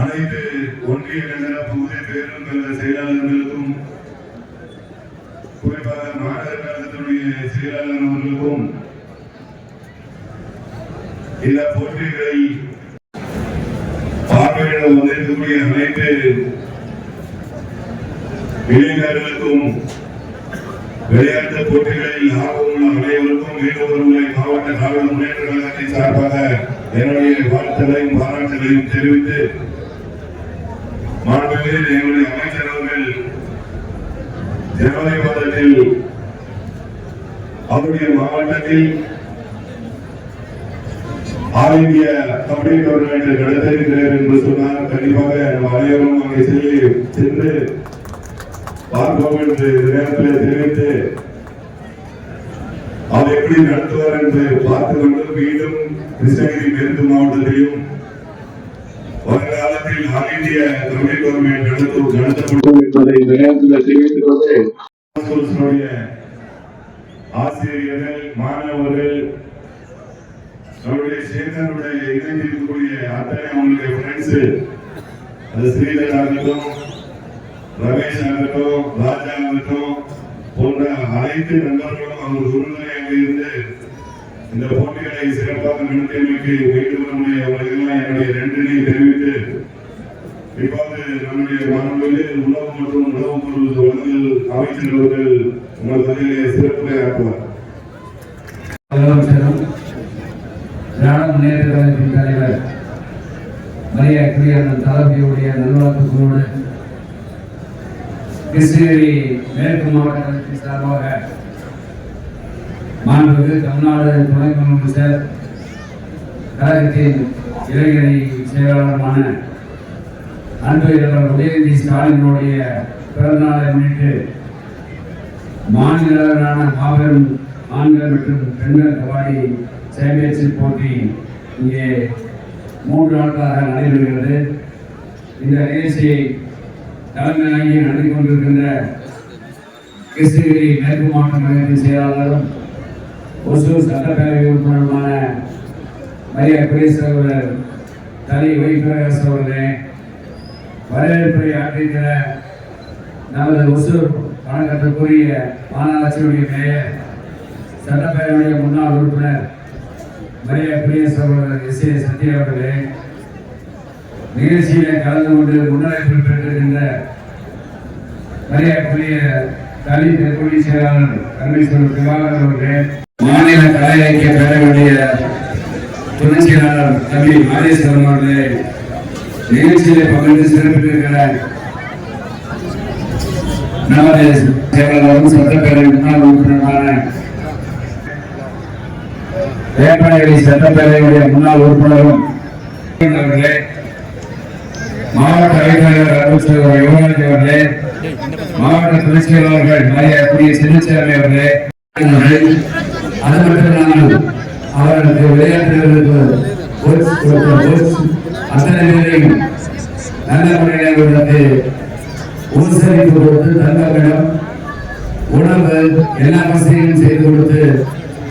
அனைத்து ஒன்றிய நகர பகுதி பேருந்து கழக செயலாளர்களுக்கும் குறிப்பாக மாநகர கழகத்தினுடைய செயலாளர் அவர்களுக்கும் இந்த போட்டிகளில் பார்வையிட வந்திருக்கக்கூடிய அனைத்து இளைஞர்களுக்கும் விளையாட்டு போட்டிகளில் ஆர்வமுள்ள அனைவருக்கும் மீண்டும் ஒருமுறை மாவட்ட காவல் முன்னேற்ற கழகத்தின் சார்பாக என்னுடைய வாழ்த்துகளையும் பாராட்டுகளையும் தெரிவித்து மாண்புமிகு எங்களுடைய அமைச்சர் அவர்கள் ஜனவரி மாதத்தில் அவருடைய மாவட்டத்தில் ஆல் இந்தியா கபடி டோர்னமெண்ட் நடத்திருக்கிறார் என்று சொன்னார். கண்டிப்பாக நம்ம அனைவரும் அங்கே சென்று பார்ப்போம் என்று நேரத்தில் தெரிவித்து அவர் எப்படி நடத்துவார் என்று பார்த்துக் கொண்டு மீண்டும் கிருஷ்ணகிரி மேற்கு மாவட்டத்திலும் வருங்காலத்தில் ஆல் இந்தியா கபடி டோர்னமெண்ட் நடத்தப்படும் என்பதை இந்த நேரத்தில் தெரிவித்துக் கொண்டு ஆசிரியர்கள் மாணவர்கள் நம்முடைய சேகருடைய இணைந்திருக்கக்கூடிய அத்தனை அவங்களுடைய ஃப்ரெண்ட்ஸ் அது ஸ்ரீதர் ஆகட்டும் ரமேஷ் ஆகட்டும் ராஜா ஆகட்டும் போன்ற அனைத்து நண்பர்களும் அவர் உறுதுணையாக இருந்து இந்த போட்டிகளை சிறப்பாக நடத்தியமைக்கு மீண்டும் அவர்களுக்கெல்லாம் என்னுடைய நன்றியை தெரிவித்து இப்போது நம்முடைய மாணவர்களே உணவு மற்றும் உணவுப் பொருள் வழங்கல் அமைச்சர் அவர்கள் உங்கள் பதிலே சிறப்புரை ஆற்றுவார். திராவிட முன்னேற்ற கழகத்தின் தலைவர் மரியாதைக்குரிய தலைமையுடைய நல்வாழ்த்துக்களோடு கிருஷ்ணகிரி மேற்கு மாவட்ட கழகத்தின் சார்பாக மாண்புமிகு தமிழ்நாடு துணை முதலமைச்சர் கழகத்தின் இளைஞரணி செயலாளருமான அன்பு உதயநிதி ஸ்டாலினுடைய பிறந்தநாளை முன்னிட்டு மாநில அளவிலான மாபெரும் ஆண்கள் மற்றும் பெண்கள் கபடி சாம்பியன்ஷிப் போட்டி இங்கே 3 நாட்களாக நடைபெறுகிறது. இந்த நிகழ்ச்சியை தலைமையாகி நடத்தி கொண்டிருக்கின்ற கிருஷ்ணகிரி மேற்கு மாவட்ட கழகத்தின் செயலாளரும் ஒசூர் சட்டப்பேரவை உறுப்பினருமான மரியாதைக்குரிய சகோதரர் தனி வைகரேச அவர்களே, வரவேற்புரை ஆற்றிருக்கிற நமது ஒசூர் வணக்கத்திற்குரிய மாநகராட்சியுடைய மேயர் சட்டப்பேரவையுடைய முன்னாள் உறுப்பினர் மரியாதைக்குரிய சகோதரர் எஸ் ஏ சத்யா அவர்களே, நிகழ்ச்சியில கலந்து கொண்டு முன்னரைப்பு பெற்றிருக்கின்ற மரியாதைக்குரிய தனி தெற்குடி செயலாளர் கல்வீஸ்வரர் திவாகர் அவர்களே, மாநில கலை இலக்கிய பேரவையுடைய துணை செயலாளர் தம்பி மாதேஸ்வரன் அவர்களே, நிகழ்ச்சியிலே பங்கெடுத்து சிறப்பித்திருக்கிற நமது செயலாளரும் சட்டப்பேரவை முன்னாள் உறுப்பினரான வேப்பனகிரி சட்டப்பேரவையுடைய முன்னாள் உறுப்பினரும் அவர்களே, மாவட்ட அவைத்தலைவர் அலுவலர் யுவராஜ் அவர்களே, மாவட்ட துணை செயலாளர்கள் மரியாதைக்குரிய சின்னசாமி அவர்களே, அது மட்டுமல்லாமல் அவர்களுக்கு விளையாட்டு வீரர்களுக்கு அத்தனை பேரையும் நல்ல முறையில் அவர்களுக்கு உபசரிப்பு கொடுத்து தங்கமிடம் உணவு எல்லா வசதியும் செய்து கொடுத்து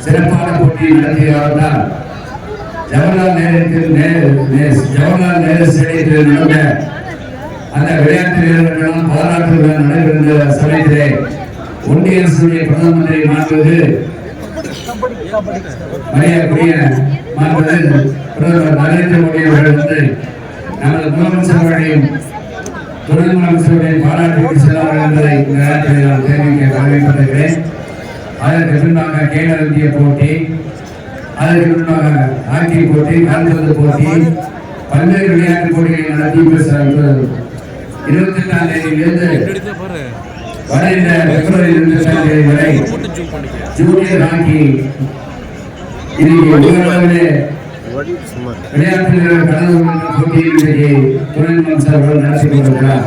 சிறப்பான போட்டி நடத்தியவர்தான் ஜவஹர்லால் நேரு ஸ்டேடியத்தில் நடந்த அந்த விளையாட்டு வீரர்களும் பாராட்டு விழா நடைபெறுகின்ற சமயத்திலே ஒன்றிய அரசுடைய பிரதம மந்திரி மாண்புமிகு மரியாதைக்குரிய மாண்புமிகு பிரதமர் நரேந்திர மோடி அவர்கள் வந்து நமது முதலமைச்சர்களையும் துணை முதலமைச்சர்களையும் பாராட்டு செல்வார்கள் என்பதை இந்த நேரத்தில் நான் தெரிவிக்க வரவேற்படுகிறேன். அதற்கு பின்பாக கேரளத்திய போட்டி, அதற்கு முன்பாக ஹாக்கி போட்டி, கால்பந்து போட்டி, பல்வேறு விளையாட்டு போட்டிகளை நடத்தி 28ஆம் தேதியிலிருந்து வருகின்ற பிப்ரவரி 28ஆம் தேதி வரை ஜூனியர் ஹாக்கி உலகளவிலே விளையாட்டு வீரர் கலந்து கொண்ட போட்டியில் இன்றைக்கு துணை முதலமைச்சர் நடத்தி கொண்டிருக்கிறார்.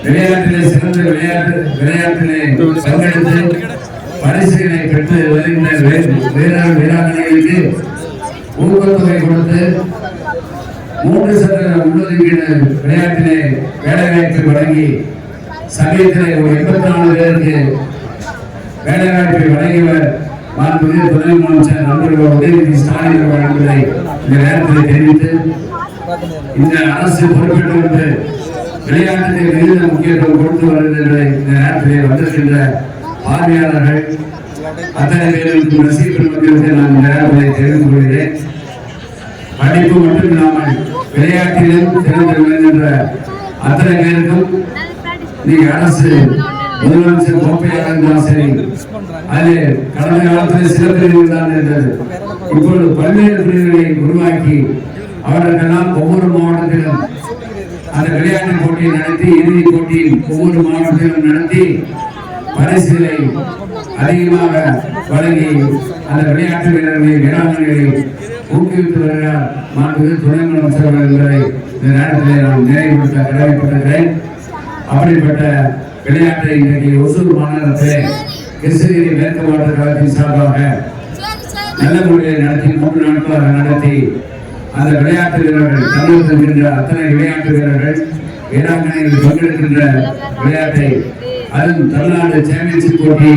விளையாட்டிலே சிறந்த விளையாட்டிலே பங்கெடுத்து பரிசுகளை பெற்று வருகின்ற வீரர் வீராங்கனைகளுக்கு ஊக்கத்தொகை கொடுத்து 3% உள்ளொதுக்கீடு விளையாட்டிலே வேலைவாய்ப்பு வழங்கி சமயத்திலே ஒரு 84 பேருக்கு வேலைவாய்ப்பை வழங்கியவர் மாண்புமிகு துணை முதலமைச்சர் நண்பர்கள் உதயநிதி ஸ்டாலின் அவர்களை இந்த நேரத்தில் தெரிவித்து இந்த அரசு பொறுப்பேற்று விளையாட்டுக்கு மிகுந்த முக்கியத்துவம் கொடுத்து வருகின்ற இந்த நேரத்தில் வந்திருக்கின்ற பார்வையாளர்கள் அத்தனை பேருக்கு ரசிக பெருமக்களுக்கு நான் இந்த நேரத்தில் தெரிந்து கொள்கிறேன். படிப்பு மட்டும் இல்லாமல் விளையாட்டிலும் சிறந்து விளங்குகின்ற அத்தனை பேருக்கும் நீங்க அரசு முதலமைச்சர் கோப்பையாக இருந்தாலும் சரி, அது கடந்த காலத்தில் சில பிரிவுகள் தான் இருந்தது. இப்பொழுது பல்வேறு பிரிவுகளை உருவாக்கி அவர்களுக்கெல்லாம் ஒவ்வொரு மாவட்டத்திலும் அந்த விளையாட்டு போட்டியை நடத்தி இறுதிப் போட்டியில் ஒவ்வொரு மாவட்டத்திலும் நடத்தி பரிசுகளை அதிகமாக வழங்கி அந்த விளையாட்டு வீரர்களை வீராங்கனைகளை ஊக்குவித்து வருகிறார் மாண்புமிகு துணை முதலமைச்சர் என்பதை இந்த நேரத்தில் நான் நினைவுபடுத்த கடமைப்பட்டிருக்கிறேன். அப்படிப்பட்ட விளையாட்டை இன்றைக்கு ஒசூர் மாநகரத்திலே கிருஷ்ணகிரி மேற்கு மாவட்ட கழகத்தின் சார்பாக நல்ல முறையில் நடத்தி 3 நாட்களாக நடத்தி அந்த விளையாட்டு வீரர்கள் தமிழகத்திற்கின்ற அத்தனை விளையாட்டு வீரர்கள் வீராங்கனைகள் பங்கெடுக்கின்ற விளையாட்டை அதுவும் தமிழ்நாடு சாம்பியன்ஷிப் போட்டி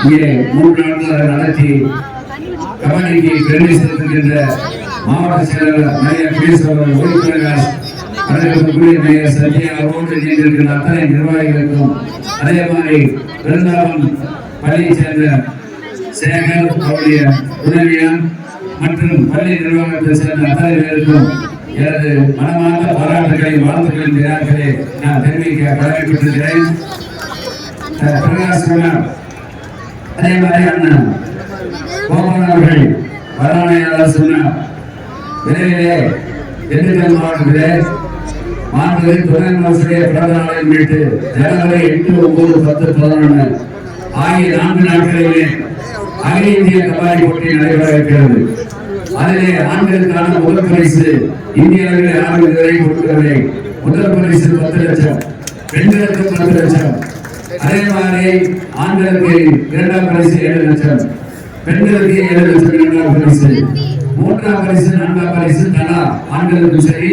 இங்கே 3 நாட்களாக நடத்தி கபடிக்கு பெருமை சேர்க்கின்ற மாவட்ட செயலாளர் மேயர் குடியரசு ஓய்வு பிரகாஷ் அவர்களுக்குரிய மேயர் சத்யா அவரோடு இணைந்திருக்கின்ற அத்தனை நிர்வாகிகளுக்கும் அதே மாதிரி பெருந்தாவன் பள்ளியைச் சேர்ந்த சேகர் அவருடைய உதவியான் மற்றும் பள்ளி நிர்வாகத்தை சேர்ந்த அத்தனை பேருக்கும் எனது மனமார்ந்த பாராட்டுகளை வாழ்த்துக்களின் விழாக்களை நான் தெரிவிக்க கடமைப்பட்டிருக்கிறேன். பிரகாஷ் குமார் அதே மாதிரி அண்ணன் கோபால் அவர்கள் வராணையாளர் சொன்னார். விரைவிலே திண்டுக்கல் மாவட்டத்திலே மாண்புமிகு துணை முதலமைச்சருடைய பிறந்த நாளை முன்னிட்டு ஜனவரி 8, 9, 10, 11 ஆகிய 4 நாட்களிலே அகில இந்திய கபாடி போட்டி நடைபெற இருக்கிறது. அதிலே ஆண்களுக்கான முதல் பரிசு இந்திய அளவில் யாரும் இதுவரை கொடுக்கவில்லை. முதல் பரிசு 10 லட்சம், பெண்களுக்கு 10 லட்சம். அதே மாதிரி ஆண்களுக்கு 2ஆம் பரிசு 7 லட்சம், பெண்களுக்கு 7 லட்சம் 2ஆம் பரிசு, 3ஆம் பரிசு 4ஆம் பரிசு தலா ஆண்களுக்கும் சரி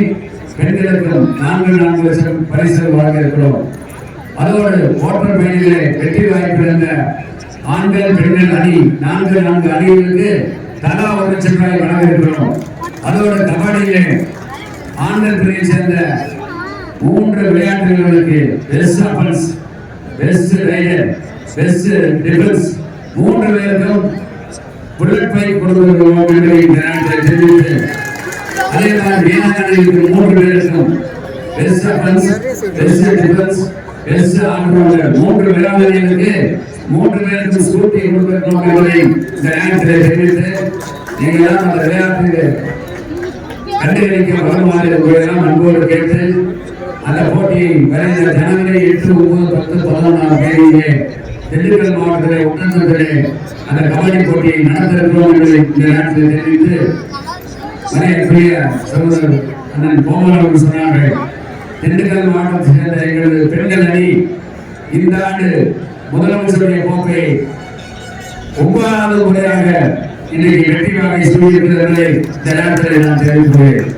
பெண்களுக்கும் 4 லட்சம் பரிசு வழங்க இருக்கிறோம். அதோடு ஓட்டர் பணியிலே வெற்றி வாய்ப்பிழந்த ஆண்கள் பெண்கள் அணி 4 அணிகளுக்கு தலா 1 லட்சம் ரூபாய் வழங்க இருக்கிறோம். அதோடு கபடியிலே ஆண்கள் பிரிவை சேர்ந்த 3 விளையாட்டு வீரர்களுக்கு best offence, best raider, best defence 3 பேருக்கும் புல்லட் பைக் கொடுக்கிறோம் என்று இந்த நேரத்தில் தெரிவித்து அதே மாதிரி வீராங்கனைகளுக்கு 3 பேருக்கும் best offence, best defence, best allrounder 3 வீராங்கனைகளுக்கு 3 பேருக்கும் ஸ்கூட்டி கொடுக்கிறோம் என்பதை இந்த நேரத்தில் தெரிவித்து நீங்களாம் அந்த விளையாட்டு கண்டுகளிக்க வருமாறு உங்களெல்லாம் அன்போடு கேட்டு அந்த போட்டியை வருகிற ஜனவரி 8, 9, 10, 11 தேதியிலே திண்டுக்கல் மாவட்டத்திலே ஒட்டந்தத்திலே அந்த கபடி போட்டியை நடத்திருக்கிறோம் என்பதை இந்த நேரத்தில் தெரிவித்து மரியாதைக்குரிய சகோதரர் அண்ணன் கோபால் அவர்கள் சொன்னார்கள். திண்டுக்கல் மாவட்டத்தை சேர்ந்த எங்களது பெண்கள் அணி இந்த ஆண்டு முதலமைச்சருடைய கோப்பையை 9வது முறையாக இன்றைக்கு வெற்றி வாகை சூழ்நிலை இந்த நேரத்தில் நான் தெரிவித்துள்ளேன்.